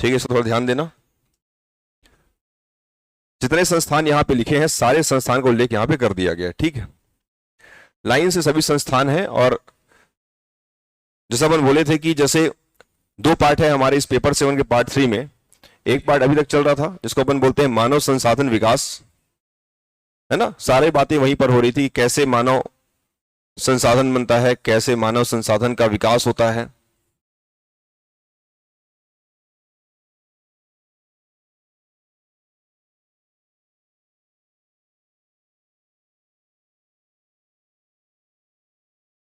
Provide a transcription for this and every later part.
ठीक है, इसको थोड़ा ध्यान देना। जितने संस्थान यहां पे लिखे हैं सारे संस्थान का उल्लेख यहां पे कर दिया गया है। ठीक है, लाइन से सभी संस्थान हैं। और जैसा अपन बोले थे कि जैसे दो पार्ट है हमारे इस पेपर 7 के पार्ट 3 में। एक पार्ट अभी तक चल रहा था जिसको अपन बोलते हैं मानव संसाधन विकास, है ना। सारी बातें वहीं पर हो रही थी, कैसे मानव संसाधन बनता है, कैसे मानव संसाधन का विकास होता है।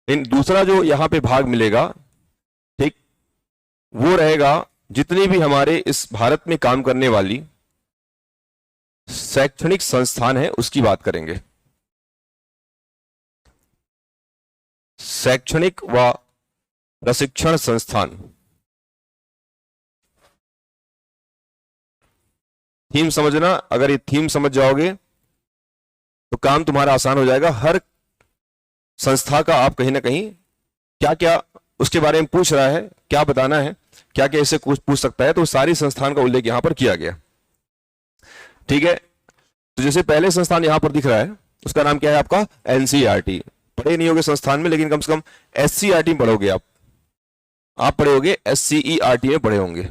इन दूसरा जो यहां पे भाग मिलेगा, ठीक, वो रहेगा जितनी भी हमारे इस भारत में काम करने वाली शैक्षणिक संस्थान है उसकी बात करेंगे। शैक्षणिक व प्रशिक्षण संस्थान। थीम समझना, अगर ये थीम समझ जाओगे तो काम तुम्हारा आसान हो जाएगा। हर संस्था का आप कहीं ना कहीं क्या क्या उसके बारे में पूछ रहा है, क्या बताना है, क्या क्या इससे कुछ पूछ सकता है, तो सारी संस्थान का उल्लेख यहां पर किया गया। ठीक है, तो जैसे पहले संस्थान यहां पर दिख रहा है उसका नाम क्या है आपका, एनसीईआरटी। पढ़े नहीं होगे संस्थान में, लेकिन कम से कम एससीईआरटी में पढ़ोगे आप पढ़े होगे, एससीईआरटी में पढ़े होंगे।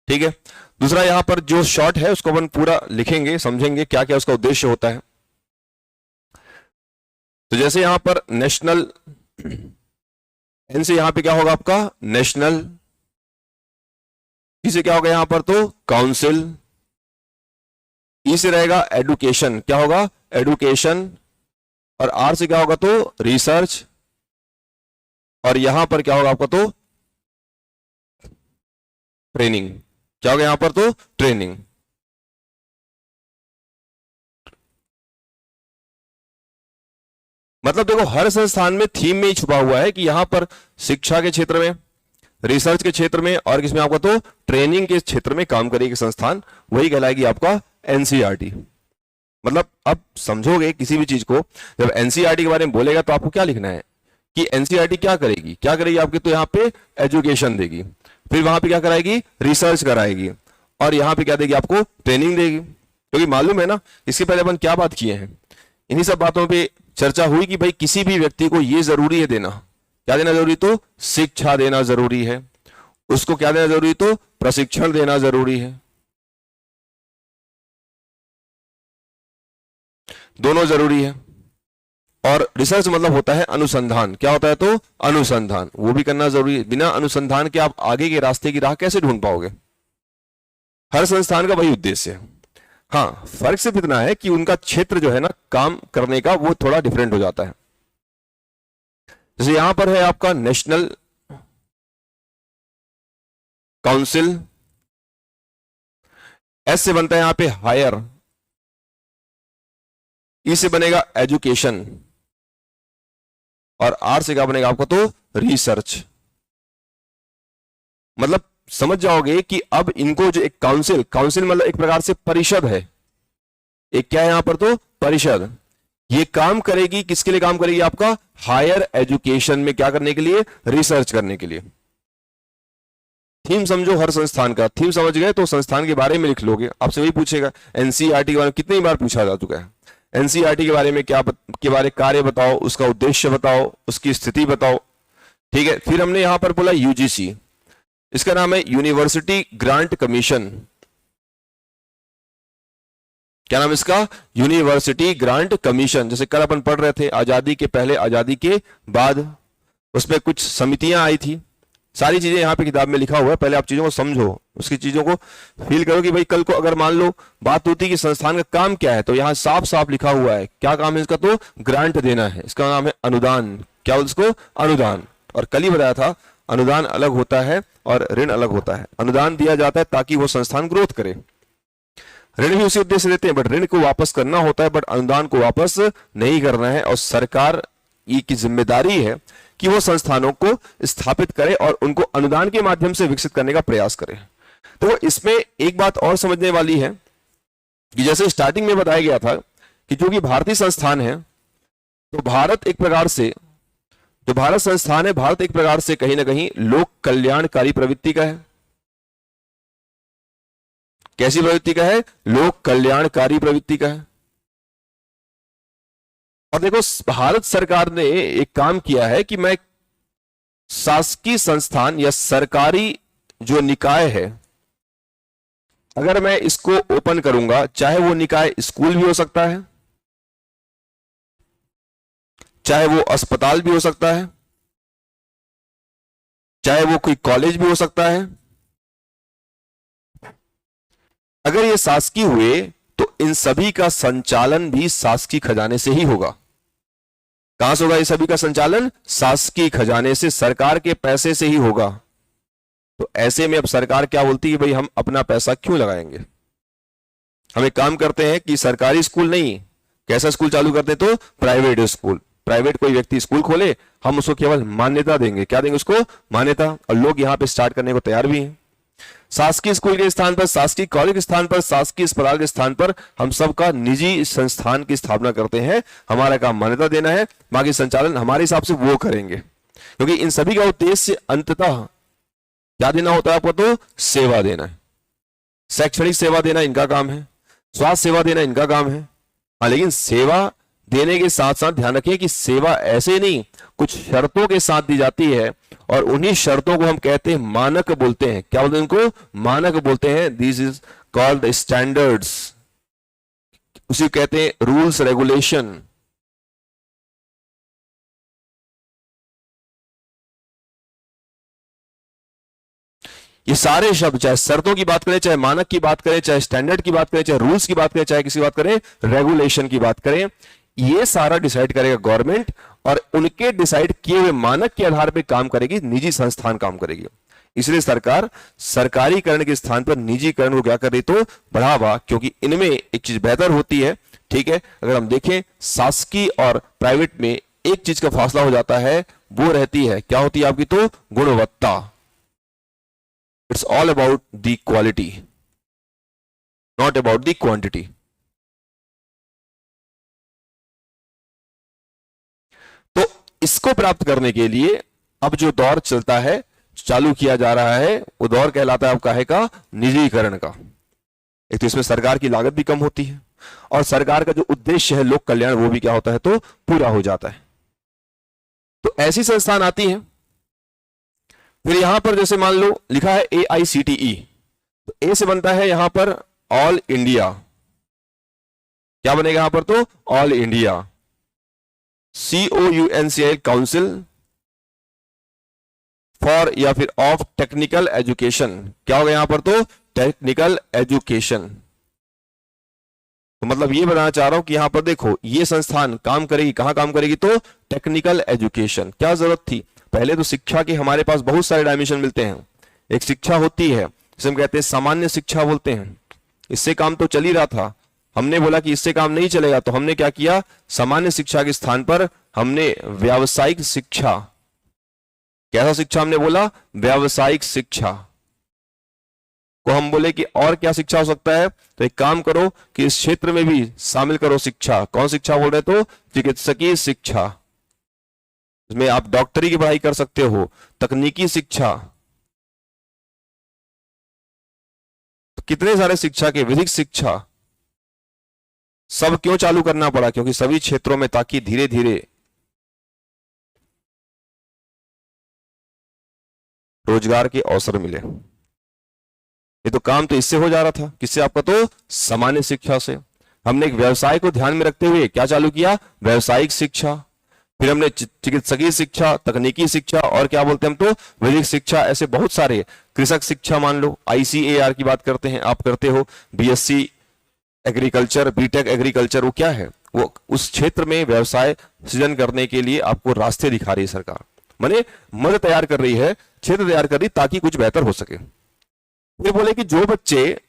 ठीक है, दूसरा यहां पर जो शॉर्ट है उसको अपन पूरा लिखेंगे, समझेंगे क्या क्या उसका उद्देश्य होता है। तो जैसे यहां पर नेशनल, एन से यहां पे क्या होगा आपका नेशनल, ई से क्या होगा यहां पर तो काउंसिल, ई से रहेगा एडुकेशन, क्या होगा एडुकेशन, और आर से क्या होगा तो रिसर्च, और यहां पर क्या होगा आपका तो ट्रेनिंग, क्या होगा यहां पर तो ट्रेनिंग। मतलब देखो हर संस्थान में थीम में ही छुपा हुआ है कि यहां पर शिक्षा के क्षेत्र में, रिसर्च के क्षेत्र में, और किसमें आपका तो ट्रेनिंग के क्षेत्र में काम करेगी संस्थान, वही कहलाएगी आपका एनसीईआरटी। मतलब अब समझोगे किसी भी चीज को, जब एनसीईआरटी के बारे में बोलेगा तो आपको क्या लिखना है कि एनसीईआरटी क्या करेगी, क्या करेगी आपके, तो यहाँ पे एजुकेशन देगी, फिर वहां पे क्या कराएगी, रिसर्च कराएगी, और यहाँ पे क्या देगी आपको, ट्रेनिंग देगी। क्योंकि मालूम है ना, इसके पहले अपन क्या बात किए हैं, इन्हीं सब बातों पे चर्चा हुई कि भाई किसी भी व्यक्ति को ये जरूरी है देना, क्या देना जरूरी, तो शिक्षा देना जरूरी है, उसको क्या देना जरूरी, तो प्रशिक्षण देना जरूरी है, दोनों जरूरी है। और रिसर्च मतलब होता है अनुसंधान, क्या होता है तो अनुसंधान, वो भी करना जरूरी है। बिना अनुसंधान के आप आगे के रास्ते की राह कैसे ढूंढ पाओगे। हर संस्थान का वही उद्देश्य है। हाँ, फर्क सिर्फ इतना है कि उनका क्षेत्र जो है ना काम करने का वो थोड़ा डिफरेंट हो जाता है। जैसे यहां पर है आपका नेशनल काउंसिल, एस से बनता है यहां पे हायर, ई से बनेगा एजुकेशन, और आर से क्या बनेगा आपका तो रिसर्च। मतलब समझ जाओगे कि अब इनको जो एक काउंसिल, काउंसिल मतलब एक प्रकार से परिषद है, एक क्या है यहां पर तो परिषद, ये काम करेगी, किसके लिए काम करेगी, आपका हायर एजुकेशन में क्या करने के लिए, रिसर्च करने के लिए। थीम समझो हर संस्थान का, थीम समझ गए तो संस्थान के बारे में लिख लोगे। आपसे वही पूछेगा एनसीईआरटी के बारे में कितनी बार पूछा जा चुका है, एनसीईआरटी के बारे में क्या के बारे कार्य बताओ, उसका उद्देश्य बताओ, उसकी स्थिति बताओ। ठीक है, फिर हमने यहां पर बोला यूजीसी, इसका नाम है यूनिवर्सिटी ग्रांट कमीशन। क्या नाम इसका, यूनिवर्सिटी ग्रांट कमीशन। जैसे कल अपन पढ़ रहे थे आजादी के पहले आजादी के बाद, उसमें कुछ समितियां आई थी, सारी चीजें यहां पे किताब में लिखा हुआ है। पहले आप चीजों को समझो, उसकी चीजों को फील करो कि भाई कल को अगर मान लो बात होती कि संस्थान का काम क्या है, तो यहां साफ साफ लिखा हुआ है क्या काम है इसका, तो ग्रांट देना है, इसका नाम है अनुदान। क्या उसको, अनुदान। और कल ही बताया था अनुदान अलग होता है और ऋण अलग होता है। अनुदान दिया जाता है ताकि वो संस्थान ग्रोथ करे, ऋण भी उसी उद्देश्य देते हैं, बट ऋण को वापस करना होता है, बट अनुदान को वापस नहीं करना है। और सरकार की जिम्मेदारी है कि वो संस्थानों को स्थापित करे और उनको अनुदान के माध्यम से विकसित करने का प्रयास करे। तो इसमें एक बात और समझने वाली है कि जैसे स्टार्टिंग में बताया गया था कि जो कि भारतीय संस्थान है, तो भारत एक प्रकार से, जो भारत संस्थान है, भारत एक प्रकार से कहीं ना कहीं लोक कल्याणकारी प्रवृत्ति का है। कैसी प्रवृत्ति का है? लोक कल्याणकारी प्रवृत्ति का है। और देखो भारत सरकार ने एक काम किया है कि मैं शासकीय संस्थान या सरकारी जो निकाय है, अगर मैं इसको ओपन करूंगा, चाहे वो निकाय स्कूल भी हो सकता है, चाहे वो अस्पताल भी हो सकता है, चाहे वो कोई कॉलेज भी हो सकता है, अगर ये शासकीय हुए तो इन सभी का संचालन भी शासकीय खजाने से ही होगा। कहां से होगा ये सभी का संचालन? शासकीय खजाने से, सरकार के पैसे से ही होगा। तो ऐसे में अब सरकार क्या बोलती है, भाई हम अपना पैसा क्यों लगाएंगे, हम एक काम करते हैं कि सरकारी स्कूल नहीं, कैसा स्कूल चालू करते हैं? तो प्राइवेट स्कूल। प्राइवेट कोई व्यक्ति स्कूल खोले, हम उसको केवल मान्यता देंगे। क्या देंगे उसको? मान्यता। और लोग यहां पे स्टार्ट करने को तैयार भी हैं। शासकीय स्कूल के स्थान पर, शासकीय कॉलेज के स्थान पर, शासकीय अस्पताल के स्थान पर हम सबका निजी संस्थान की स्थापना करते हैं। हमारा काम मान्यता देना है, बाकी संचालन हमारे हिसाब से वो करेंगे, क्योंकि इन सभी का उद्देश्य अंततः क्या देना होता है आपको? तो सेवा देना है। शैक्षणिक सेवा देना इनका काम है, स्वास्थ्य सेवा देना इनका काम है। हाँ, लेकिन सेवा देने के साथ साथ ध्यान रखिए कि सेवा ऐसे नहीं, कुछ शर्तों के साथ दी जाती है, और उन्हीं शर्तों को हम कहते हैं मानक बोलते हैं। क्या बोलते हैं इनको? मानक बोलते हैं। दिस इज कॉल्ड स्टैंडर्ड्स, उसी कहते हैं रूल्स रेगुलेशन। ये सारे शब्द, चाहे शर्तों की बात करें, चाहे मानक की बात करें, चाहे स्टैंडर्ड की बात करें, चाहे रूल्स की बात करें, चाहे किसी बात करें रेगुलेशन की बात करें, ये सारा डिसाइड करेगा गवर्नमेंट, और उनके डिसाइड किए हुए मानक के आधार पर काम करेगी निजी संस्थान, काम करेगी। इसलिए सरकार सरकारीकरण के स्थान पर निजीकरण को क्या कर रही? तो बढ़ावा, क्योंकि इनमें एक चीज बेहतर होती है। ठीक है, अगर हम देखें शासकीय और प्राइवेट में एक चीज का फासला हो जाता है, वो रहती है, क्या होती है आपकी? तो गुणवत्ता। It's all about the quality, not about the quantity. तो इसको प्राप्त करने के लिए अब जो दौर चलता है, चालू किया जा रहा है, वो दौर कहलाता है आपका है का निजीकरण का। एक तो इसमें सरकार की लागत भी कम होती है, और सरकार का जो उद्देश्य है लोक कल्याण, वो भी क्या होता है? तो पूरा हो जाता है। तो ऐसी संस्थान आती है। फिर यहां पर जैसे मान लो लिखा है AICTE, तो ए से बनता है यहां पर ऑल इंडिया। क्या बनेगा यहां पर? तो all India. COUNCIL, council for या फिर ऑफ टेक्निकल एजुकेशन। क्या होगा यहां पर? तो टेक्निकल एजुकेशन। तो मतलब ये बताना चाह रहा हूं कि यहां पर देखो, ये संस्थान काम करेगी, कहां काम करेगी? तो टेक्निकल एजुकेशन। क्या जरूरत थी? पहले तो शिक्षा के हमारे पास बहुत सारे डायमेंशन मिलते हैं। एक शिक्षा होती है जिसे हम कहते हैं सामान्य शिक्षा बोलते हैं, इससे काम तो चल ही रहा था। हमने बोला कि इससे काम नहीं चलेगा, तो हमने क्या किया? सामान्य शिक्षा के स्थान पर हमने व्यावसायिक शिक्षा। कैसा शिक्षा हमने बोला? व्यावसायिक शिक्षा को हम बोले कि और क्या शिक्षा हो सकता है? तो एक काम करो कि इस क्षेत्र में भी शामिल करो शिक्षा। कौन शिक्षा बोल रहे? तो चिकित्सकीय शिक्षा, इसमें आप डॉक्टरी की पढ़ाई कर सकते हो। तकनीकी शिक्षा, तो कितने सारे शिक्षा के, विधिक शिक्षा, सब क्यों चालू करना पड़ा? क्योंकि सभी क्षेत्रों में, ताकि धीरे धीरे रोजगार के अवसर मिले। ये तो काम तो इससे हो जा रहा था, किससे? आपका तो सामान्य शिक्षा से। हमने एक व्यवसाय को ध्यान में रखते हुए क्या चालू किया? व्यावसायिक शिक्षा। फिर हमने चिकित्सकीय शिक्षा, तकनीकी शिक्षा, और क्या बोलते हैं हम? तो वैदिक शिक्षा। ऐसे बहुत सारे, कृषक शिक्षा मान लो, ICAR की बात करते हैं, आप करते हो BSc एग्रीकल्चर, BTech एग्रीकल्चर। वो क्या है? वो उस क्षेत्र में व्यवसाय सृजन करने के लिए आपको रास्ते दिखा रही है सरकार, माने मद तैयार कर रही है, क्षेत्र तैयार कर रही, ताकि कुछ बेहतर हो सके। फिर बोले कि जो बच्चे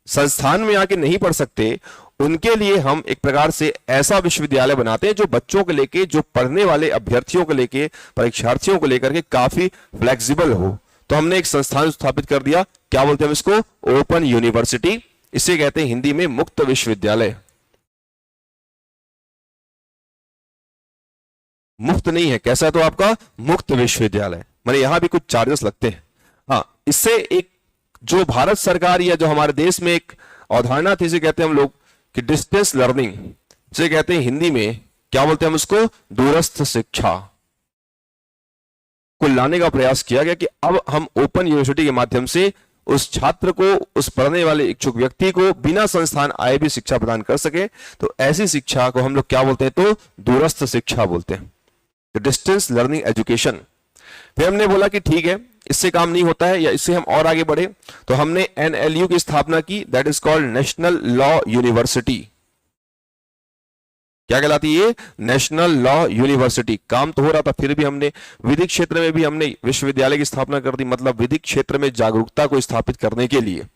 संस्थान में आके नहीं पढ़ सकते, उनके लिए हम एक प्रकार से ऐसा विश्वविद्यालय बनाते हैं जो बच्चों को लेके, जो पढ़ने वाले अभ्यर्थियों को लेके, परीक्षार्थियों को लेकर के काफी फ्लेक्सिबल हो। तो हमने एक संस्थान स्थापित कर दिया। क्या बोलते हैं हम इसको? Open university. इसे कहते हैं हिंदी में मुक्त विश्वविद्यालय। मुफ्त नहीं है, कैसा है? तो आपका मुक्त विश्वविद्यालय, माने यहां भी कुछ चार्जेस लगते हैं। हाँ, इससे एक जो भारत सरकार या जो हमारे देश में एक अवधारणा थी, इसे कहते हैं हम लोग कि डिस्टेंस लर्निंग, जिसे कहते हैं हिंदी में क्या बोलते हैं हम उसको, दूरस्थ शिक्षा को लाने का प्रयास किया गया कि अब हम ओपन यूनिवर्सिटी के माध्यम से उस छात्र को, उस पढ़ने वाले इच्छुक व्यक्ति को बिना संस्थान आए भी शिक्षा प्रदान कर सके। तो ऐसी शिक्षा को हम लोग क्या बोलते हैं, तो दूरस्थ शिक्षा बोलते हैं, डिस्टेंस लर्निंग एजुकेशन। फिर हमने बोला कि ठीक है, इससे काम नहीं होता है या इससे हम और आगे बढ़े, तो हमने NLU की स्थापना की, that is called national law university. क्या कहलाती है, नेशनल लॉ यूनिवर्सिटी। काम तो हो रहा था, फिर भी हमने विधिक क्षेत्र में भी हमने विश्वविद्यालय की स्थापना कर दी। मतलब विधिक क्षेत्र में जागरूकता को स्थापित करने के लिए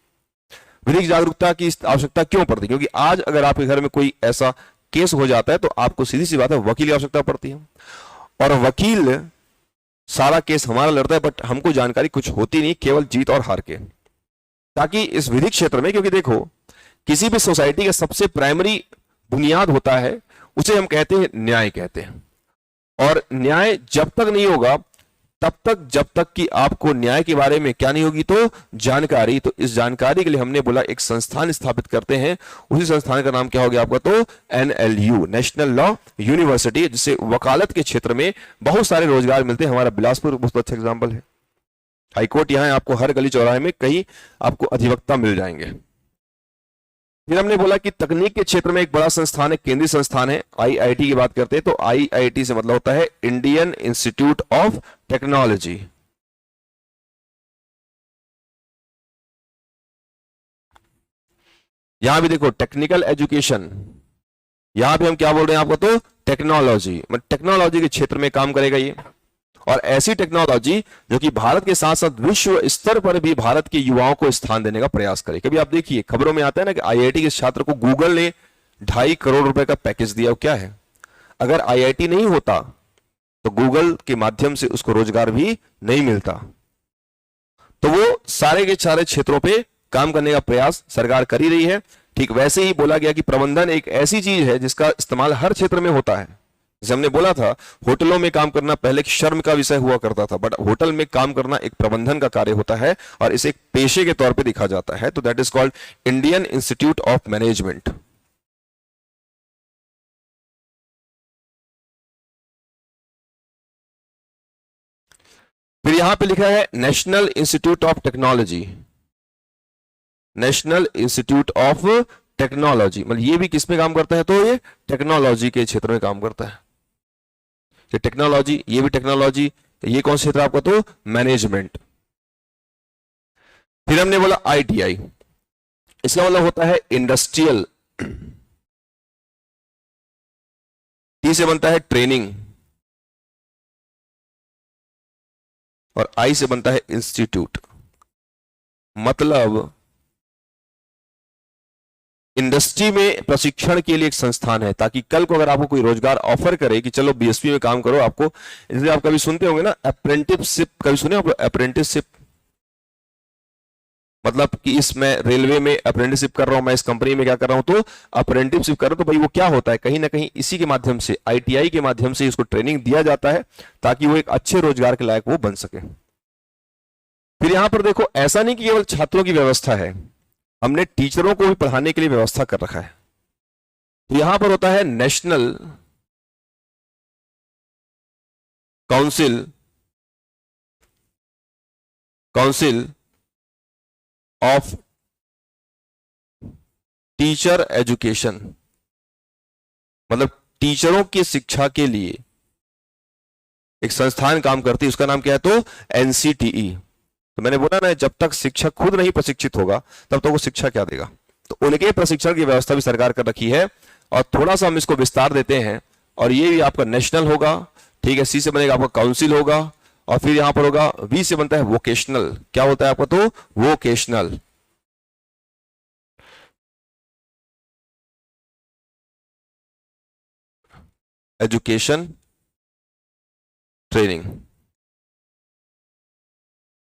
विधिक जागरूकता की आवश्यकता क्यों पड़ती, क्योंकि आज अगर आपके घर में कोई ऐसा केस हो जाता है तो आपको सीधी सी बात है वकील की आवश्यकता पड़ती है, और वकील सारा केस हमारा लड़ता है, बट हमको जानकारी कुछ होती नहीं, केवल जीत और हार के। ताकि इस विधिक क्षेत्र में, क्योंकि देखो किसी भी सोसाइटी का सबसे प्राइमरी बुनियाद होता है, उसे हम कहते हैं न्याय कहते हैं। और न्याय जब तक नहीं होगा तब तक, जब तक कि आपको न्याय के बारे में क्या नहीं होगी, तो जानकारी। तो इस जानकारी के लिए हमने बोला एक संस्थान स्थापित करते हैं। उसी संस्थान का नाम क्या हो गया आपका, तो NLU, नेशनल लॉ यूनिवर्सिटी, जिससे वकालत के क्षेत्र में बहुत सारे रोजगार मिलते हैं। हमारा बिलासपुर बहुत अच्छा एग्जाम्पल है, हाईकोर्ट यहाँ है, आपको हर गली चौराहे में कहीं आपको अधिवक्ता मिल जाएंगे। फिर हमने बोला कि तकनीक के क्षेत्र में एक बड़ा संस्थान है, केंद्रीय संस्थान है, IIT की बात करते हैं तो IIT से मतलब होता है इंडियन इंस्टीट्यूट ऑफ टेक्नोलॉजी। यहां भी देखो टेक्निकल एजुकेशन, यहां भी हम क्या बोल रहे हैं आपको, तो टेक्नोलॉजी, मतलब टेक्नोलॉजी के क्षेत्र में काम करेगा ये। और ऐसी टेक्नोलॉजी जो कि भारत के साथ साथ विश्व स्तर पर भी भारत के युवाओं को स्थान देने का प्रयास करे। कभी आप देखिए खबरों में आता है ना कि IIT के छात्र को गूगल ने 2.5 करोड़ रुपए का पैकेज दिया। क्या है, अगर IIT नहीं होता तो गूगल के माध्यम से उसको रोजगार भी नहीं मिलता। तो वो सारे के सारे क्षेत्रों पे काम करने का प्रयास सरकार कर ही रही है। ठीक वैसे ही बोला गया कि प्रबंधन एक ऐसी चीज है जिसका इस्तेमाल हर क्षेत्र में होता है। जैसे हमने बोला था होटलों में काम करना पहले शर्म का विषय हुआ करता था, बट होटल में काम करना एक प्रबंधन का कार्य होता है और इसे एक पेशे के तौर पे दिखा जाता है। तो that is called Indian institute of management. फिर यहां पे लिखा है national institute of technology, national institute of technology, मतलब ये भी किस में काम करता है, तो ये टेक्नोलॉजी के क्षेत्र में काम करता है। ये टेक्नोलॉजी, ये भी टेक्नोलॉजी, ये कौन सा क्षेत्र आपका, तो मैनेजमेंट। फिर हमने बोला ITI, इसका मतलब होता है इंडस्ट्रियल, T से बनता है ट्रेनिंग और I से बनता है इंस्टीट्यूट। मतलब इंडस्ट्री में प्रशिक्षण के लिए एक संस्थान है, ताकि कल को अगर आपको कोई रोजगार ऑफर करे कि चलो BSP में काम करो, आपको, इसलिए आप कभी सुनते होंगे ना अप्रेंटिसशिप, कभी सुने आप अप्रेंटिसशिप, मतलब कि इसमें रेलवे में अप्रेंटिसशिप कर रहा हूं, मैं इस कंपनी में क्या कर रहा हूं, तो अप्रेंटिसशिप कर रहा हूं। तो भाई वो क्या होता है, कहीं ना कहीं इसी के माध्यम से, ITI के माध्यम से उसको ट्रेनिंग दिया जाता है ताकि वो एक अच्छे रोजगार के लायक वो बन सके। फिर यहां पर देखो ऐसा नहीं कि केवल छात्रों की व्यवस्था है, हमने टीचरों को भी पढ़ाने के लिए व्यवस्था कर रखा है। तो यहां पर होता है national council of teacher education, मतलब टीचरों की शिक्षा के लिए एक संस्थान काम करती है, उसका नाम क्या है, तो NCTE। तो मैंने बोला ना, जब तक शिक्षक खुद नहीं प्रशिक्षित होगा तब तक वो शिक्षा क्या देगा। तो उनके प्रशिक्षण की व्यवस्था भी सरकार कर रखी है। और थोड़ा सा हम इसको विस्तार देते हैं, और ये भी आपका नेशनल होगा, ठीक है, C से बनेगा आपका काउंसिल होगा, और फिर यहां पर होगा V से बनता है वोकेशनल। क्या होता है आपका, तो वोकेशनल, एजुकेशन ट्रेनिंग,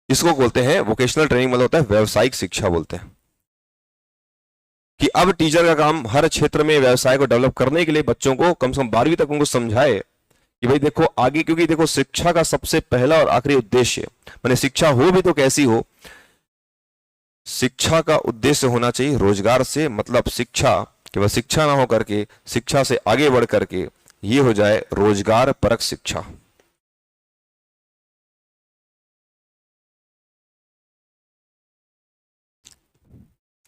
इसको बोलते हैं वोकेशनल ट्रेनिंग, मतलब होता है व्यवसायिक शिक्षा बोलते हैं। कि अब टीचर का काम हर क्षेत्र में व्यवसाय को डेवलप करने के लिए बच्चों को कम से कम 12वीं तक उनको समझाए कि भाई देखो आगे, क्योंकि देखो शिक्षा का सबसे पहला और आखिरी उद्देश्य, माने शिक्षा हो भी तो कैसी हो, शिक्षा का उद्देश्य होना चाहिए रोजगार से मतलब शिक्षा केवल शिक्षा ना हो करके शिक्षा से आगे बढ़ करके ये हो जाए रोजगार परक शिक्षा।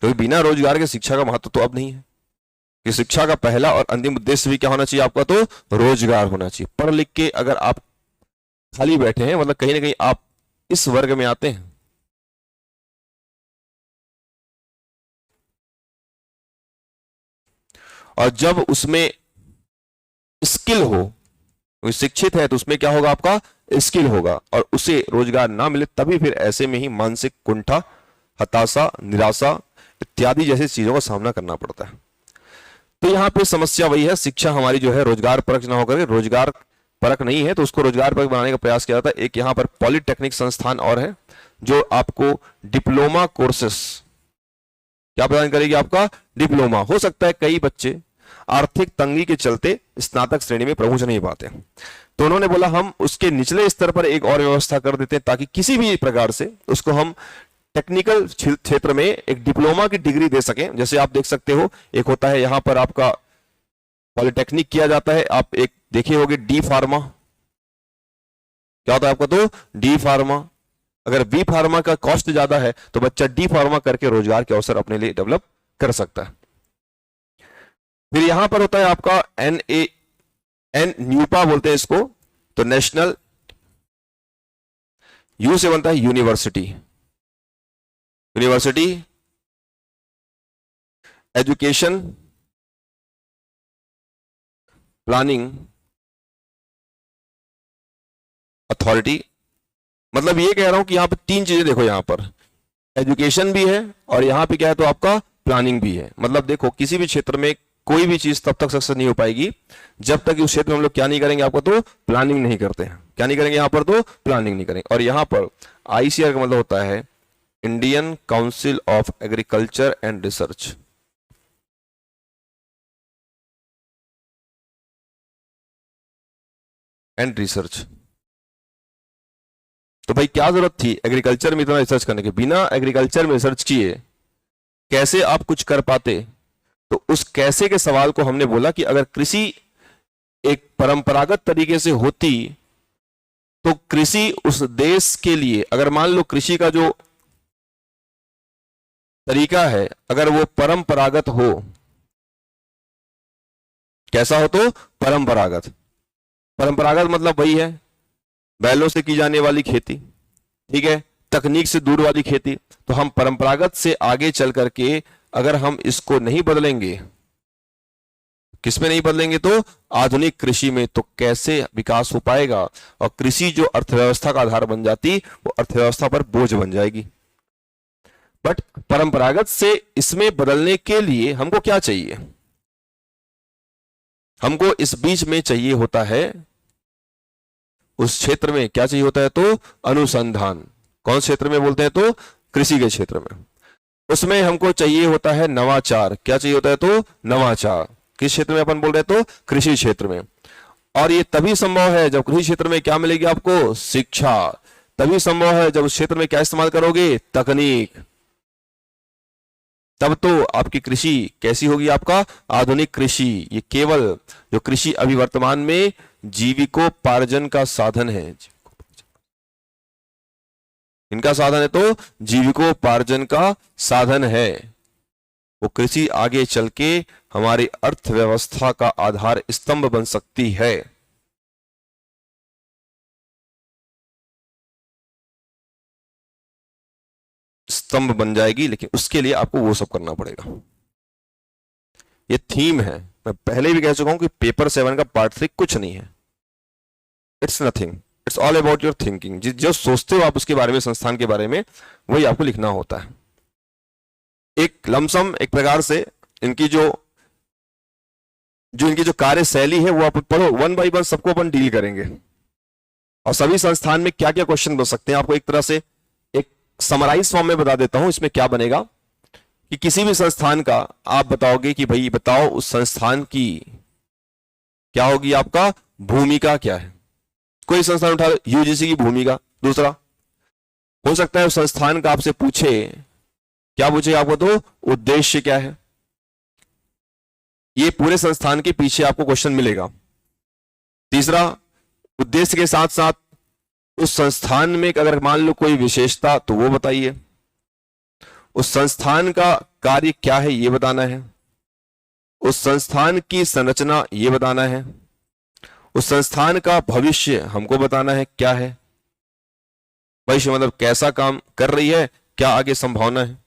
तो बिना रोजगार के शिक्षा का महत्व तो अब नहीं है कि शिक्षा का पहला और अंतिम उद्देश्य भी क्या होना चाहिए आपका, तो रोजगार होना चाहिए। पढ़ लिख के अगर आप खाली बैठे हैं मतलब कहीं ना कहीं आप इस वर्ग में आते हैं। और जब उसमें स्किल हो, कोई शिक्षित है तो उसमें क्या होगा आपका स्किल होगा, और उसे रोजगार ना मिले तभी फिर ऐसे में ही मानसिक कुंठा, हताशा, निराशा इत्यादि जैसी चीजों का सामना करना पड़ता है। तो यहाँ पे समस्या वही है, शिक्षा हमारी जो है रोजगार परक ना होकर रोजगार परक नहीं है, तो उसको रोजगार परक बनाने का प्रयास किया जाता है। एक यहाँ पर पॉलिटेक्निक संस्थान और है जो आपको डिप्लोमा कोर्सेस क्या प्रदान करेगी, आपका डिप्लोमा। हो सकता है कई बच्चे आर्थिक तंगी के चलते स्नातक श्रेणी में पहुंच नहीं पाते, तो उन्होंने बोला हम उसके निचले स्तर पर एक और व्यवस्था कर देते हैं ताकि किसी भी प्रकार से उसको हम टेक्निकल क्षेत्र में एक डिप्लोमा की डिग्री दे सकें। जैसे आप देख सकते हो एक होता है यहां पर आपका पॉलिटेक्निक किया जाता है, आप एक देखे होंगे डी फार्मा, क्या होता है आपका, तो डी फार्मा। अगर बी फार्मा का कॉस्ट ज्यादा है तो बच्चा डी फार्मा करके रोजगार के अवसर अपने लिए डेवलप कर सकता है। फिर यहां पर होता है आपका न्यूपा बोलते हैं इसको, तो नेशनल, यू से बनता है university, university education planning authority. मतलब ये कह रहा हूं कि यहां पर तीन चीजें देखो, यहां पर एजुकेशन भी है और यहां पे क्या है तो आपका प्लानिंग भी है। मतलब देखो किसी भी क्षेत्र में कोई भी चीज तब तक सक्सेस नहीं हो पाएगी जब तक उस क्षेत्र में हम लोग क्या नहीं करेंगे, आपको तो प्लानिंग नहीं करते हैं। क्या नहीं करेंगे यहां पर, तो प्लानिंग नहीं करेंगे। और यहां पर आईसीआर का मतलब होता है Indian council of agriculture and research. तो भाई क्या जरूरत थी एग्रीकल्चर में इतना रिसर्च करने की, बिना एग्रीकल्चर में रिसर्च किए कैसे आप कुछ कर पाते। तो उस कैसे के सवाल को हमने बोला कि अगर कृषि एक परंपरागत तरीके से होती तो कृषि उस देश के लिए, अगर मान लो कृषि का जो तरीका है अगर वो परंपरागत हो, कैसा हो, तो परंपरागत। परंपरागत मतलब वही है बैलों से की जाने वाली खेती, ठीक है, तकनीक से दूर वाली खेती। तो हम परंपरागत से आगे चल करके अगर हम इसको नहीं बदलेंगे, किसमें नहीं बदलेंगे, तो आधुनिक कृषि में, तो कैसे विकास हो पाएगा। और कृषि जो अर्थव्यवस्था का आधार बन जाती वो अर्थव्यवस्था पर बोझ बन जाएगी। बट परंपरागत से इसमें बदलने के लिए हमको क्या चाहिए, हमको इस बीच में चाहिए होता है, उस क्षेत्र में क्या चाहिए होता है, तो अनुसंधान। कौन क्षेत्र में बोलते हैं, तो कृषि के क्षेत्र में। उसमें हमको चाहिए होता है नवाचार। क्या चाहिए होता है, तो नवाचार। किस क्षेत्र में अपन बोल रहे हैं, तो कृषि क्षेत्र में। और ये तभी संभव है जब कृषि क्षेत्र में क्या मिलेगी आपको, शिक्षा। तभी संभव है जब उस क्षेत्र में क्या इस्तेमाल करोगे, तकनीक। तब तो आपकी कृषि कैसी होगी, आपका आधुनिक कृषि। ये केवल जो कृषि अभी वर्तमान में जीविकोपार्जन का साधन है, इनका साधन है, तो जीविकोपार्जन का साधन है, वो कृषि आगे चल के हमारी अर्थव्यवस्था का आधार स्तंभ बन सकती है। स्तंभ बन जाएगी, लेकिन उसके लिए आपको वो सब करना पड़ेगा। ये थीम है, मैं पहले भी कह चुका हूं कि पेपर 7 का पार्ट 3 कुछ नहीं है, it's nothing, it's all about your thinking. जो सोचते हो आप उसके बारे में, संस्थान के बारे में, वही आपको लिखना होता है। एक लमसम एक प्रकार से इनकी जो इनकी जो कार्यशैली है वो आप पढ़ो, 1 बाय 1 सबको अपन डील करेंगे। और सभी संस्थान में क्या क्या क्वेश्चन बन सकते हैं आपको एक तरह से एक समराइज फॉर्म में बता देता हूं। इसमें क्या बनेगा कि किसी भी संस्थान का आप बताओगे कि भाई बताओ उस संस्थान की क्या होगी, आपका भूमिका क्या है। कोई संस्थान उठा लो, यूजीसी की भूमिका। दूसरा हो सकता है उस संस्थान का आपसे पूछे क्या पूछेगा आपको? तो उद्देश्य क्या है। ये पूरे संस्थान के पीछे आपको क्वेश्चन मिलेगा। तीसरा, उद्देश्य के साथ साथ उस संस्थान में अगर मान लो कोई विशेषता तो वो बताइए। उस संस्थान का कार्य क्या है ये बताना है। उस संस्थान की संरचना ये बताना है। उस संस्थान का भविष्य हमको बताना है क्या है। भविष्य मतलब कैसा काम कर रही है, क्या आगे संभावना है।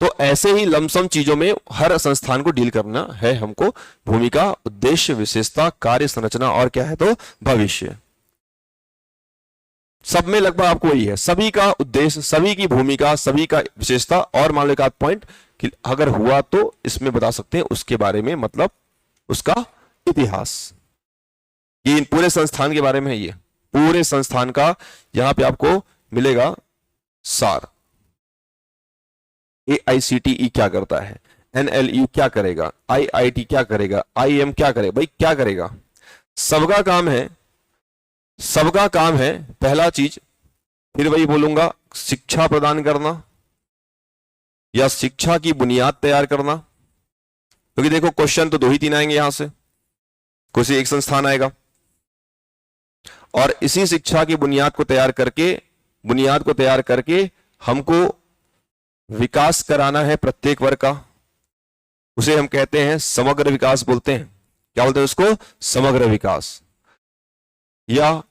तो ऐसे ही लमसम चीजों में हर संस्थान को डील करना है हमको। भूमिका, उद्देश्य, विशेषता, कार्य संरचना और क्या है? तो भविष्य। सब में लगभग आपको वही है, सभी का उद्देश्य, सभी की भूमिका, सभी का विशेषता, और मान लो एक आध पॉइंट कि अगर हुआ तो इसमें बता सकते हैं उसके बारे में, मतलब उसका इतिहास। ये पूरे संस्थान के बारे में है। ये पूरे संस्थान का यहां पे आपको मिलेगा सार। AICTE क्या करता है, NLU क्या करेगा, IIT क्या करेगा, IM क्या करेगा। भाई क्या करेगा? सबका काम है, सबका काम है पहला चीज, फिर वही बोलूंगा, शिक्षा प्रदान करना या शिक्षा की बुनियाद तैयार करना। क्योंकि देखो क्वेश्चन तो 2 ही 3 आएंगे यहां से, कोई एक संस्थान आएगा और इसी शिक्षा की बुनियाद को तैयार करके हमको विकास कराना है प्रत्येक वर्ग का। उसे हम कहते हैं समग्र विकास बोलते हैं। क्या बोलते हैं उसको? समग्र विकास या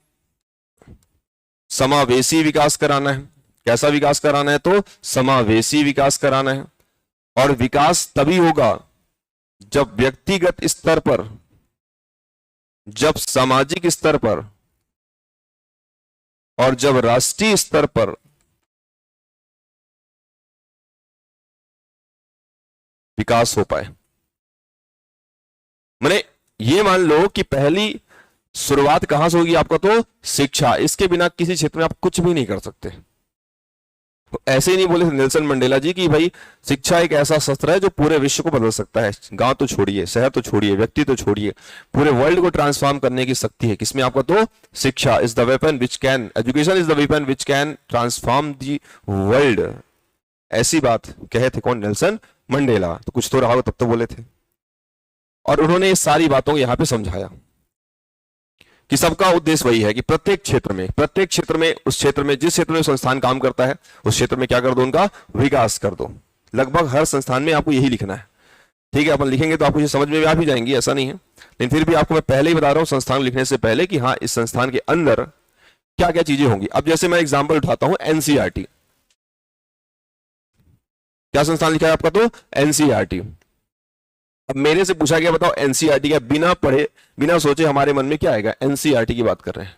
समावेशी विकास कराना है। कैसा विकास कराना है? तो समावेशी विकास कराना है। और विकास तभी होगा जब व्यक्तिगत स्तर पर, जब सामाजिक स्तर पर और जब राष्ट्रीय स्तर पर विकास हो पाए। मैंने ये मान लो कि पहली शुरुआत कहां से होगी आपका? तो शिक्षा। इसके बिना किसी क्षेत्र में आप कुछ भी नहीं कर सकते। ऐसे ही नहीं बोले नेल्सन मंडेला जी कि भाई शिक्षा एक ऐसा शस्त्र है जो पूरे विश्व को बदल सकता है। गांव तो छोड़िए, शहर तो छोड़िए, व्यक्ति तो छोड़िए, पूरे वर्ल्ड को ट्रांसफॉर्म करने की शक्ति है किसमें? आपका तो शिक्षा is the weapon which can, education is the weapon which can transform the world. ऐसी बात कहे थे कौन? Nelson Mandela. तो कुछ तो रहा तब तो बोले थे। और उन्होंने ये सारी बातों को यहां पे समझाया कि सबका उद्देश्य वही है कि प्रत्येक क्षेत्र में उस क्षेत्र में जिस क्षेत्र में संस्थान काम करता है उस क्षेत्र में क्या कर दो? उनका विकास कर दो। लगभग हर संस्थान में आपको यही लिखना है। ठीक है, अपन लिखेंगे तो आपको ये समझ में भी आ भी जाएंगी, ऐसा नहीं है। लेकिन फिर भी आपको मैं पहले ही बता रहा हूं संस्थान लिखने से पहले कि हाँ इस संस्थान के अंदर क्या क्या चीजें होंगी। अब जैसे मैं एग्जाम्पल उठाता हूं NCERT। क्या संस्थान लिखा है आपका? तो NCERT। अब मेरे से पूछा गया बताओ NCERT क्या? बिना पढ़े बिना सोचे हमारे मन में क्या आएगा? NCERT की बात कर रहे हैं।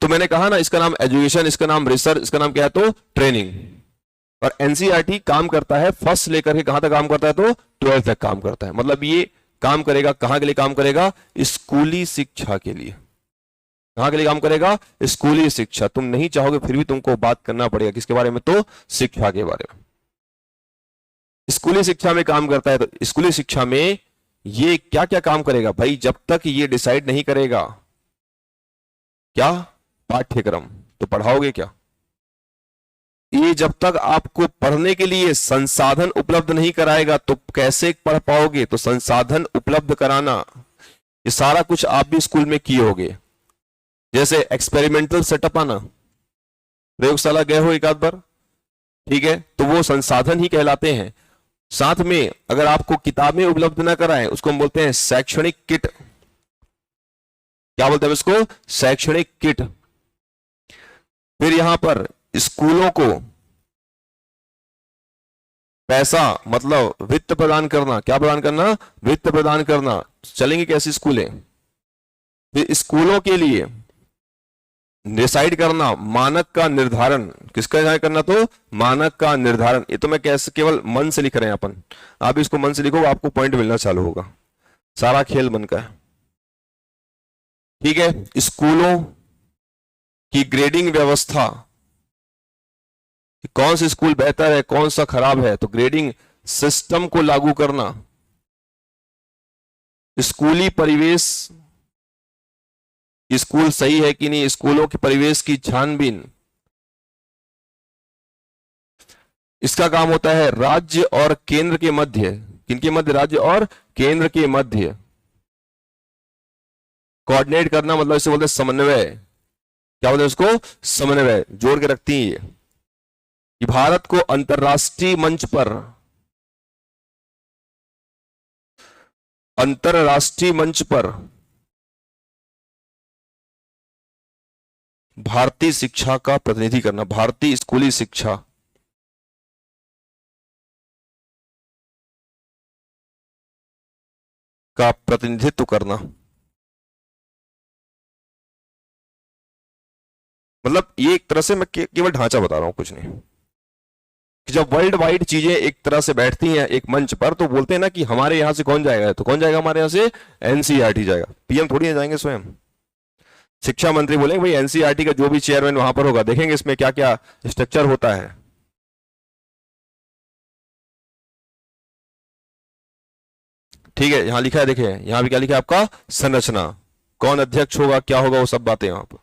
तो मैंने कहा ना इसका नाम एजुकेशन, इसका नाम रिसर्च, इसका नाम क्या है? तो ट्रेनिंग। और NCERT काम करता है फर्स्ट लेकर के कहां तक काम करता है? तो 12th तक काम करता है। मतलब ये काम करेगा कहां के लिए? काम करेगा स्कूली शिक्षा के लिए। कहां के लिए काम करेगा? स्कूली शिक्षा। तुम नहीं चाहोगे फिर भी तुमको बात करना पड़ेगा किसके बारे में? तो शिक्षा के बारे में। स्कूली शिक्षा में काम करता है। तो स्कूली शिक्षा में ये क्या क्या काम करेगा भाई? जब तक ये डिसाइड नहीं करेगा क्या पाठ्यक्रम, तो पढ़ाओगे क्या? ये जब तक आपको पढ़ने के लिए संसाधन उपलब्ध नहीं कराएगा तो कैसे पढ़ पाओगे? तो संसाधन उपलब्ध कराना, ये सारा कुछ आप भी स्कूल में किए होगे। जैसे एक्सपेरिमेंटल सेटअप आना, प्रयोगशाला गए हो एक आध बार, ठीक है, तो वो संसाधन ही कहलाते हैं। साथ में अगर आपको किताबें उपलब्ध ना कराएं उसको हम बोलते हैं शैक्षणिक किट। क्या बोलते हैं इसको? शैक्षणिक किट। फिर यहां पर स्कूलों को पैसा मतलब वित्त प्रदान करना। क्या प्रदान करना? वित्त प्रदान करना। चलेंगे कैसी स्कूलें? फिर स्कूलों के लिए डिसाइड करना, मानक का निर्धारण। किसका डिसाइड करना? तो मानक का निर्धारण। ये तो मैं कैसे केवल मन से लिख रहे हैं अपन, आप इसको मन से लिखो आपको पॉइंट मिलना चालू होगा। सारा खेल मन का है। ठीक है, स्कूलों की ग्रेडिंग व्यवस्था, कौन सा स्कूल बेहतर है कौन सा खराब है, तो ग्रेडिंग सिस्टम को लागू करना। स्कूली परिवेश कि स्कूल सही है कि नहीं, स्कूलों के परिवेश की छानबीन, इसका काम होता है राज्य और केंद्र के मध्य। किनके मध्य? राज्य और केंद्र के मध्य कोऑर्डिनेट करना, मतलब इसे बोलते हैं समन्वय। क्या बोलते हैं उसको? समन्वय। जोड़ के रखती है ये कि भारत को अंतरराष्ट्रीय मंच पर, अंतरराष्ट्रीय मंच पर भारतीय शिक्षा का प्रतिनिधि करना, भारतीय स्कूली शिक्षा का प्रतिनिधित्व करना। मतलब ये एक तरह से मैं केवल ढांचा बता रहा हूं, कुछ नहीं। कि जब वर्ल्ड वाइड चीजें एक तरह से बैठती हैं एक मंच पर, तो बोलते हैं ना कि हमारे यहां से कौन जाएगा, तो कौन जाएगा हमारे यहां से? एनसीईआरटी जाएगा। पीएम थोड़ी ना जाएंगे स्वयं। शिक्षा मंत्री बोलेंगे भाई एनसीईआरटी का जो भी चेयरमैन वहां पर होगा, देखेंगे इसमें क्या क्या स्ट्रक्चर होता है। ठीक है, यहां लिखा है, देखिए यहां भी क्या लिखा है आपका? संरचना, कौन अध्यक्ष होगा, क्या होगा, वो सब बातें वहां पर।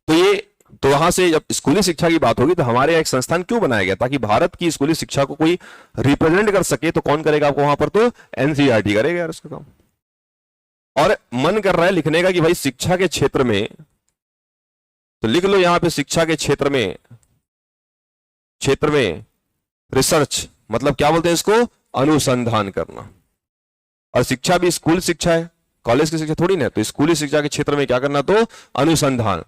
तो ये, तो वहां से जब स्कूली शिक्षा की बात होगी तो हमारे यहाँ एक संस्थान क्यों बनाया गया? ताकि भारत की स्कूली शिक्षा को कोई रिप्रेजेंट कर सके। तो कौन करेगा आपको वहां पर? तो एनसीईआरटी करेगा यार उसका काम। और मन कर रहा है लिखने का कि भाई शिक्षा के क्षेत्र में, तो लिख लो यहां पे शिक्षा के क्षेत्र में, क्षेत्र में रिसर्च, मतलब क्या बोलते हैं इसको? अनुसंधान करना। और शिक्षा भी स्कूल शिक्षा है, कॉलेज की शिक्षा थोड़ी ना। तो स्कूली शिक्षा के क्षेत्र में क्या करना? तो अनुसंधान।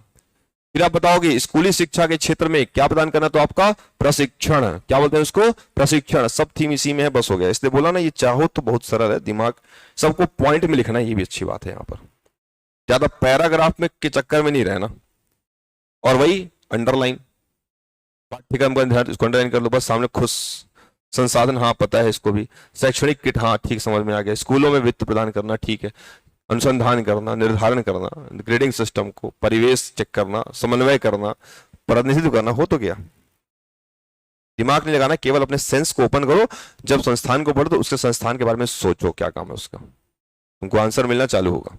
फिर आप बताओगे स्कूली शिक्षा के क्षेत्र में क्या प्रदान करना? तो आपका प्रशिक्षण। क्या बोलते हैं उसको? प्रशिक्षण। सब थीम इसी में है, बस हो गया। इसलिए बोला ना, ये चाहो तो बहुत सरल है, दिमाग सबको पॉइंट में लिखना है, ये भी अच्छी बात है। यहाँ पर ज्यादा पैराग्राफ में के चक्कर में नहीं रहना। और वही अंडरलाइन, पाठ्यक्रम का इसको अंडरलाइन कर लो बस, सामने खुश। संसाधन, हाँ पता है इसको भी। शैक्षणिक किट, हाँ ठीक, समझ में आ गया। स्कूलों में वित्त प्रदान करना, ठीक है। अनुसंधान करना, निर्धारण करना, ग्रेडिंग सिस्टम को, परिवेश चेक करना, समन्वय करना, प्रतिनिधित्व करना, हो तो गया। दिमाग नहीं लगाना, केवल अपने सेंस को ओपन करो। जब संस्थान को पढ़ो तो उसके संस्थान के बारे में सोचो क्या काम है उसका, तुमको आंसर मिलना चालू होगा।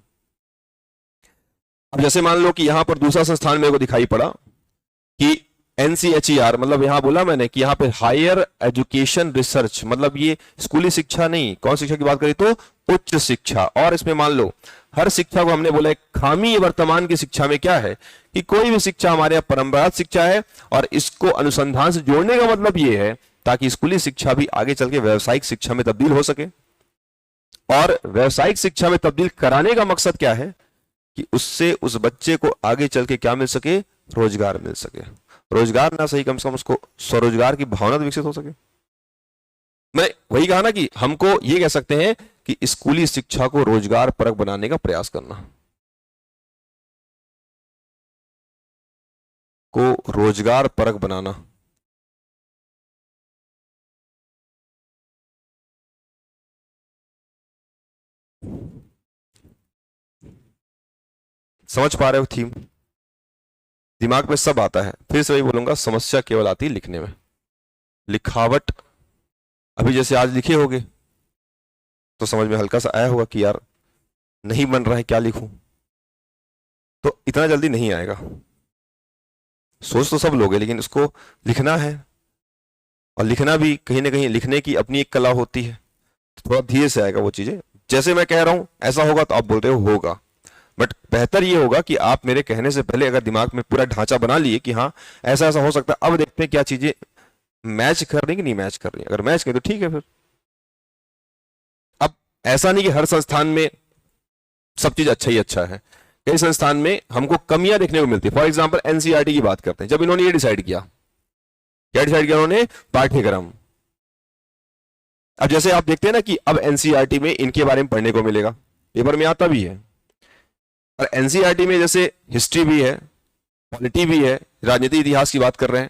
अब जैसे मान लो कि यहां पर दूसरा संस्थान मेरे को दिखाई पड़ा कि एनसीएचईआर, मतलब यहां बोला मैंने कि यहां पे हायर एजुकेशन रिसर्च, मतलब ये स्कूली शिक्षा नहीं, कौन शिक्षा की बात करी? तो उच्च शिक्षा। और इसमें मान लो हर शिक्षा को हमने बोला एक खामी वर्तमान की शिक्षा में क्या है कि कोई भी शिक्षा हमारे यहाँ परंपरागत शिक्षा है, और इसको अनुसंधान से जोड़ने का मतलब ये है ताकि स्कूली शिक्षा भी आगे चल के व्यावसायिक शिक्षा में तब्दील हो सके। और व्यावसायिक शिक्षा में तब्दील कराने का मकसद क्या है कि उससे उस बच्चे को आगे चल के क्या मिल सके? रोजगार मिल सके। रोजगार ना सही, कम से कम उसको स्वरोजगार की भावना विकसित हो सके। मैं वही कहा ना कि हमको ये कह सकते हैं कि स्कूली शिक्षा को रोजगार परक बनाने का प्रयास करना, को रोजगार परक बनाना। समझ पा रहे हो थीम? दिमाग में सब आता है। फिर से वही बोलूंगा, समस्या केवल आती है लिखने में। लिखावट अभी जैसे आज लिखे होगे तो समझ में हल्का सा आया होगा कि यार नहीं बन रहा है, क्या लिखूं? तो इतना जल्दी नहीं आएगा। सोच तो सब लोगे, लेकिन उसको लिखना है, और लिखना भी कहीं ना कहीं लिखने की अपनी एक कला होती है। तो थोड़ा धीरे से आएगा वो चीजें। जैसे मैं कह रहा हूं ऐसा होगा तो आप बोलते हो होगा, बट बेहतर ये होगा कि आप मेरे कहने से पहले अगर दिमाग में पूरा ढांचा बना लिए कि हाँ ऐसा ऐसा हो सकता है, अब देखते हैं क्या चीजें मैच कर रही कि नहीं मैच कर रही। अगर मैच करें तो ठीक है। फिर अब ऐसा नहीं कि हर संस्थान में सब चीज अच्छा ही अच्छा है। कई संस्थान में हमको कमियां देखने को मिलती है। फॉर एग्जाम्पल एनसीईआरटी की बात करते हैं। जब इन्होंने ये डिसाइड किया, क्या डिसाइड किया उन्होंने? पाठ्यक्रम। अब जैसे आप देखते हैं ना कि अब एनसीईआरटी में इनके बारे में पढ़ने को मिलेगा, पेपर में आता भी है। और एनसीईआरटी में जैसे हिस्ट्री भी है, पॉलिटी भी है, राजनीति इतिहास की बात कर रहे हैं,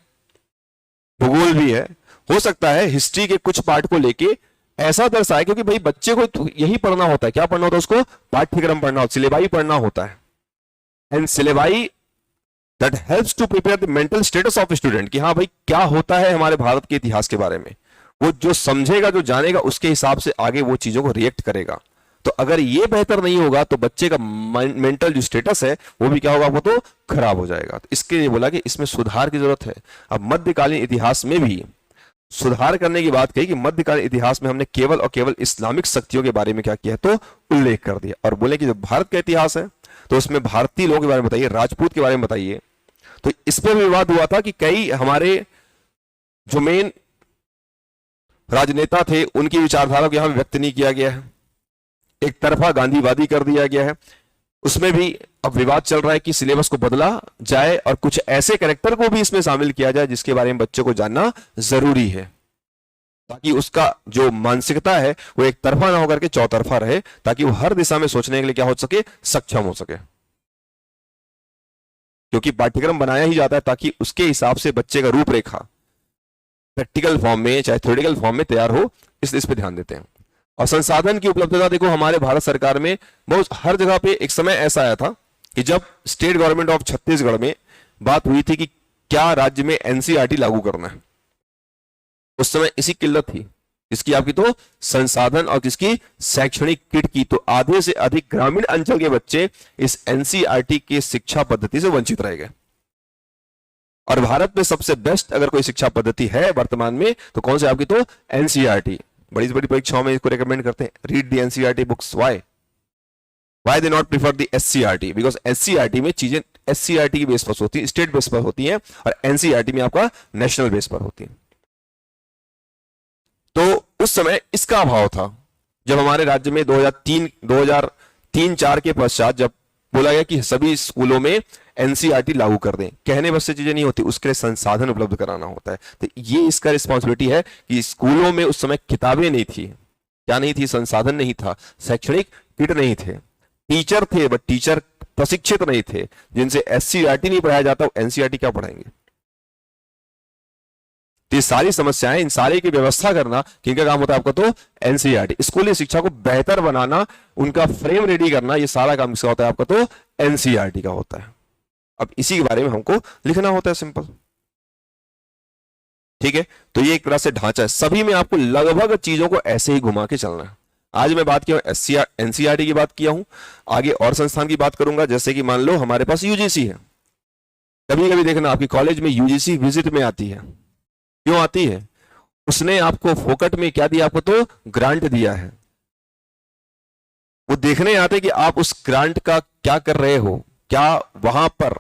भूगोल भी है। हो सकता है हिस्ट्री के कुछ पार्ट को लेके ऐसा दर्शाए, क्योंकि भाई बच्चे को तो यही पढ़ना होता है। क्या पढ़ना होता है उसको? पाठ्यक्रम पढ़ना होता है, सिलेबाई पढ़ना होता है। And syllabi that helps to prepare the mental status of student, कि हाँ भाई क्या होता है हमारे भारत के इतिहास के बारे में। वो जो समझेगा, जो जानेगा, उसके हिसाब से आगे वो चीजों को रिएक्ट करेगा। तो अगर ये बेहतर नहीं होगा तो बच्चे का मेंटल जो स्टेटस है वो भी क्या होगा, वो तो खराब हो जाएगा। तो इसके लिए बोला कि इसमें सुधार की जरूरत है। अब मध्यकालीन इतिहास में भी सुधार करने की बात कही कि मध्यकालीन इतिहास में हमने केवल और केवल इस्लामिक शक्तियों के बारे में क्या किया है, तो उल्लेख कर दिया। और बोले कि जो भारत का इतिहास है तो उसमें भारतीय लोगों के बारे में बताइए, राजपूत के बारे में बताइए। तो इस पर भी विवाद हुआ था कि कई हमारे जो मेन राजनेता थे उनकी विचारधारा को यहां व्यक्त नहीं किया गया है, एक तरफा गांधीवादी कर दिया गया है। उसमें भी अब विवाद चल रहा है कि सिलेबस को बदला जाए और कुछ ऐसे कैरेक्टर को भी इसमें शामिल किया जाए जिसके बारे में बच्चे को जानना जरूरी है, ताकि उसका जो मानसिकता है वो एक तरफा ना होकर के चौतरफा रहे, ताकि वो हर दिशा में सोचने के लिए क्या हो सके, सक्षम हो सके। क्योंकि पाठ्यक्रम बनाया ही जाता है ताकि उसके हिसाब से बच्चे का रूपरेखा प्रैक्टिकल फॉर्म में चाहे थ्योरेटिकल फॉर्म में तैयार हो, इस पे ध्यान देते हैं। और संसाधन की उपलब्धता देखो, हमारे भारत सरकार में बहुत हर जगह पे एक समय ऐसा आया था कि जब स्टेट गवर्नमेंट ऑफ छत्तीसगढ़ में बात हुई थी कि क्या राज्य में एनसीईआरटी लागू करना है, उस समय इसी किल्लत थी, इसकी आपकी तो संसाधन और किसकी, शैक्षणिक किट की। तो आधे से अधिक ग्रामीण अंचल के बच्चे इस एनसीईआरटी की शिक्षा पद्धति से वंचित रह गए। और भारत में सबसे बेस्ट अगर कोई शिक्षा पद्धति है वर्तमान में तो कौन सी, आपकी तो एनसीईआरटी। बड़ी बड़ी परीक्षाओं में इसको रेकमेंड करते हैं, read the NCERT books. Why they not prefer the SCERT, because SCERT में चीजें एससीईआरटी की बेस पर होती है, स्टेट बेस पर होती हैं, और एनसीईआरटी में आपका नेशनल बेस पर होती है। तो उस समय इसका अभाव था। जब हमारे राज्य में 2003-4 के पश्चात जब बोला गया कि सभी स्कूलों में एनसीईआरटी लागू कर दें, कहने बस से चीजें नहीं होती, उसके लिए संसाधन उपलब्ध कराना होता है। तो ये इसका रिस्पॉन्सिबिलिटी है कि स्कूलों में उस समय किताबें नहीं थी, क्या नहीं थी, संसाधन नहीं था, शैक्षणिक किट नहीं थे, टीचर थे बट टीचर प्रशिक्षित नहीं थे, जिनसे एससीईआरटी नहीं पढ़ाया जाता, एनसीईआरटी क्या पढ़ाएंगे। तो ये सारी समस्याएं, इन सारे की व्यवस्था करना किनका काम होता है, आपका तो एनसीईआरटी। स्कूली शिक्षा को बेहतर बनाना, उनका फ्रेम रेडी करना, ये सारा काम किसका होता है, आपका तो एनसीईआरटी का होता है। अब इसी के बारे में हमको लिखना होता है, सिंपल, ठीक है। तो ये एक तरह से ढांचा है, सभी में आपको लगभग चीजों को ऐसे ही घुमा के चलना है। आज मैं बात किया हूं एनसीईआरटी की बात किया हूं, आगे और संस्थान की बात करूंगा। जैसे कि मान लो हमारे पास यूजीसी है, कभी कभी देखना आपकी कॉलेज में यूजीसी विजिट में आती है। क्यों आती है? उसने आपको फोकट में क्या दिया, आपको तो ग्रांट दिया है। वो देखने आते कि आप उस ग्रांट का क्या कर रहे हो, क्या वहां पर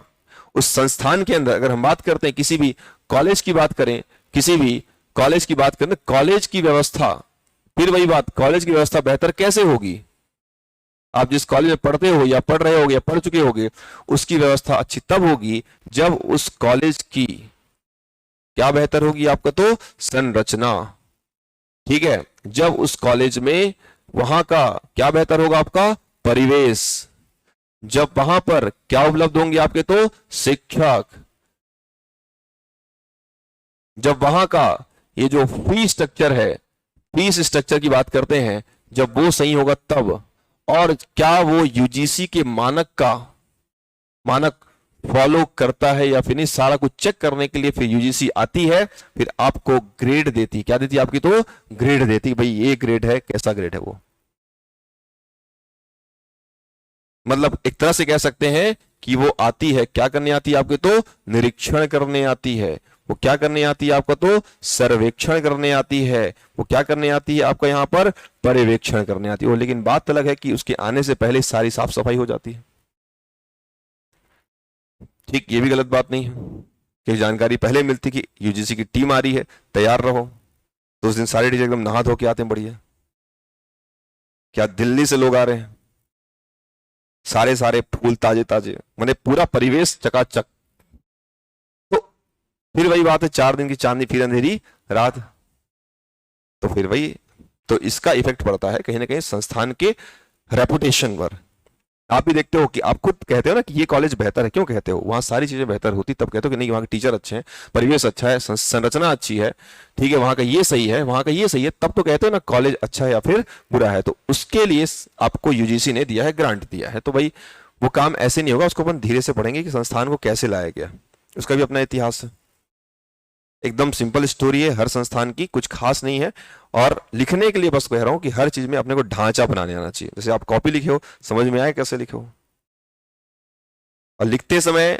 उस संस्थान के अंदर, अगर हम बात करते हैं किसी भी कॉलेज की बात करें, किसी भी कॉलेज की बात करें, कॉलेज की व्यवस्था, फिर वही बात, कॉलेज की व्यवस्था बेहतर कैसे होगी? आप जिस कॉलेज में पढ़ते हो या पढ़ रहे होगे या पढ़ चुके होगे, उसकी व्यवस्था अच्छी तब होगी जब उस कॉलेज की क्या बेहतर होगी, आपका तो संरचना, ठीक है। जब उस कॉलेज में वहां का क्या बेहतर होगा, आपका परिवेश। जब वहां पर क्या उपलब्ध होंगे, आपके तो शिक्षक। जब वहां का ये जो फीस स्ट्रक्चर है, फीस स्ट्रक्चर की बात करते हैं, जब वो सही होगा तब, और क्या वो यूजीसी के मानक फॉलो करता है या फिर नहीं, सारा कुछ चेक करने के लिए फिर यूजीसी आती है, फिर आपको ग्रेड देती, क्या देती है, आपकी तो ग्रेड देती, भाई ये ग्रेड है, कैसा ग्रेड है वो। मतलब एक तरह से कह सकते हैं कि वो आती है, क्या करने आती है, आपके तो निरीक्षण करने आती है। वो क्या करने आती है, आपका तो सर्वेक्षण करने आती है। वो क्या करने आती है, आपका यहां पर पर्यवेक्षण करने आती है। लेकिन बात अलग है कि उसके आने से पहले सारी साफ सफाई हो जाती है, ठीक। ये भी गलत बात नहीं है कि जानकारी पहले मिलती कि यूजीसी की टीम आ रही है, तैयार रहो, तो उस दिन सारे टीचर एकदम नहा धो के आते हैं, बढ़िया। क्या दिल्ली से लोग आ रहे हैं, सारे फूल ताजे ताजे, मैंने पूरा परिवेश चकाचक। तो फिर वही बात है, 4 दिन की चांदनी फिर अंधेरी रात, तो फिर वही, तो इसका इफेक्ट पड़ता है कहीं ना कहीं संस्थान के रेपुटेशन पर। आप भी देखते हो कि आप खुद कहते हो ना कि ये कॉलेज बेहतर है, क्यों कहते हो, वहां सारी चीजें बेहतर होती, तब कहते हो कि नहीं वहां के टीचर अच्छे हैं, परिवेश अच्छा है, संरचना अच्छी है, ठीक है, वहां का ये सही है, वहां का ये सही है, तब तो कहते हो ना कॉलेज अच्छा है या फिर बुरा है। तो उसके लिए आपको यूजीसी ने दिया है, ग्रांट दिया है। तो भाई वो काम ऐसे नहीं होगा, उसको अपन धीरे से पढ़ेंगे कि संस्थान को कैसे लाया गया, उसका भी अपना इतिहास है। एकदम सिंपल स्टोरी है हर संस्थान की, कुछ खास नहीं है। और लिखने के लिए बस कह रहा हूं कि हर चीज में अपने को ढांचा बनाने आना चाहिए। जैसे आप कॉपी लिखे हो, समझ में आए कैसे लिखे हो। और लिखते समय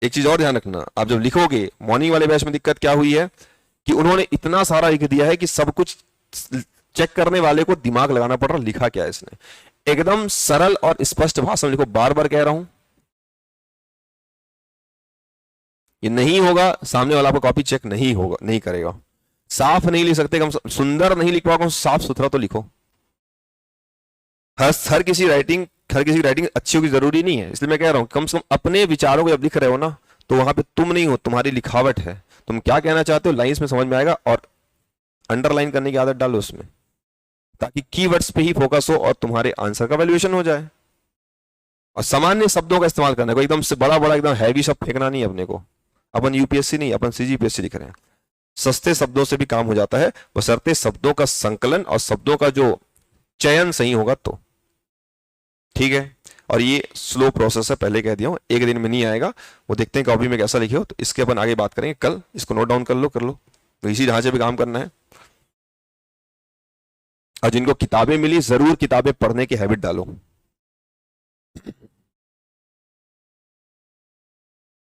एक चीज और ध्यान रखना, आप जब लिखोगे, मॉर्निंग वाले बैच में दिक्कत क्या हुई है कि उन्होंने इतना सारा लिख दिया है कि सब कुछ चेक करने वाले को दिमाग लगाना पड़ रहा, लिखा क्या है इसने। एकदम सरल और स्पष्ट भाषा में लिखो, बार बार कह रहा हूं। ये नहीं होगा, सामने वाला आपको कॉपी चेक नहीं होगा, नहीं करेगा। साफ नहीं लिख सकते, कम सुंदर नहीं लिख पाओगे, साफ सुथरा तो लिखो। हर किसी की राइटिंग अच्छी होगी जरूरी नहीं है। इसलिए मैं कह रहा हूं कम से कम अपने विचारों को जब लिख रहे हो ना, तो वहां पे तुम नहीं हो, तुम्हारी लिखावट है। तुम क्या कहना चाहते हो लाइंस में समझ में आएगा। और अंडरलाइन करने की आदत डालो उसमें, ताकि कीवर्ड्स पे ही फोकस हो और तुम्हारे आंसर का वैल्यूएशन हो जाए। और सामान्य शब्दों का इस्तेमाल करना, कोई एकदम से बड़ा बड़ा एकदम हैवी शब्द फेंकना नहीं है अपने को। अपन यूपीएससी नहीं, अपन सीजीपीएससी लिख रहे हैं। सस्ते शब्दों से भी काम हो जाता है, बशर्ते शब्दों का संकलन और शब्दों का जो चयन सही होगा तो। ठीक है, और ये स्लो प्रोसेस है, पहले कह दिया हूं, एक दिन में नहीं आएगा। वो देखते हैं कॉपी में कैसा लिखे हो, तो इसके अपन आगे बात करेंगे कल। इसको नोट डाउन कर लो, तो इसी ढांचे पे काम करना है। और जिनको किताबें मिली, जरूर किताबें पढ़ने की हैबिट डालो।